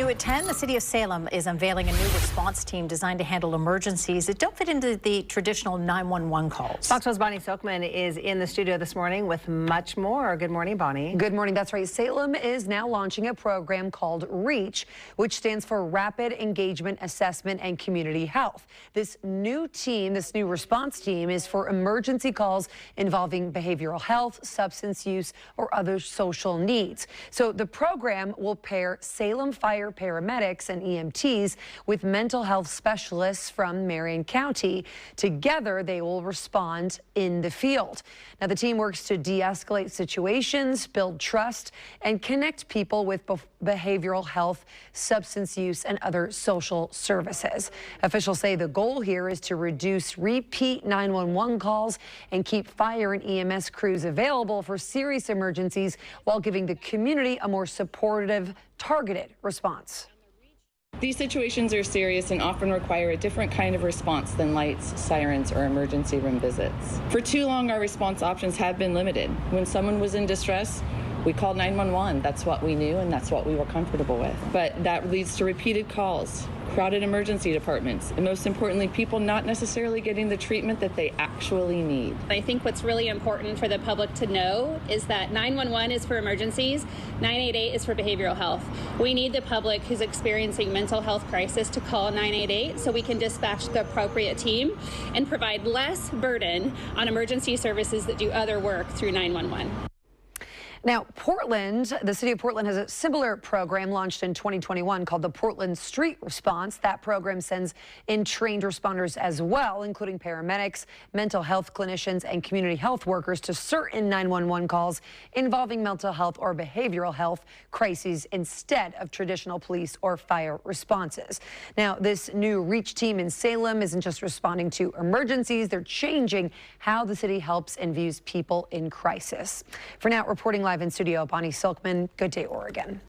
New at 10, the city of Salem is unveiling a new response team designed to handle emergencies that don't fit into the traditional 911 calls. Fox News' Bonnie Silkman is in the studio this morning with much more. Good morning, Bonnie. Good morning. That's right. Salem is now launching a program called REACH, which stands for Rapid Engagement Assessment and Community Health. This new team, this new response team, is for emergency calls involving behavioral health, substance use, or other social needs. So the program will pair Salem fire paramedics and EMTs with mental health specialists from Marion County. Together, they will respond in the field. Now, the team works to de-escalate situations, build trust, and connect people with behavioral health, substance use, and other social services. Officials say the goal here is to reduce repeat 911 calls and keep fire and EMS crews available for serious emergencies while giving the community a more supportive, targeted response. These situations are serious and often require a different kind of response than lights, sirens, or emergency room visits. For too long, our response options have been limited. When someone was in distress, we called 911. That's what we knew and that's what we were comfortable with. But that leads to repeated calls, crowded emergency departments, and most importantly, people not necessarily getting the treatment that they actually need. I think what's really important for the public to know is that 911 is for emergencies, 988 is for behavioral health. We need the public who's experiencing mental health crisis to call 988 so we can dispatch the appropriate team and provide less burden on emergency services that do other work through 911. Now, Portland, the city of Portland has a similar program launched in 2021 called the Portland Street Response. That program sends in trained responders as well, including paramedics, mental health clinicians, and community health workers to certain 911 calls involving mental health or behavioral health crises instead of traditional police or fire responses. Now, this new REACH team in Salem isn't just responding to emergencies. They're changing how the city helps and views people in crisis. For now, reporting live in studio, Bonnie Silkman. Good day, Oregon.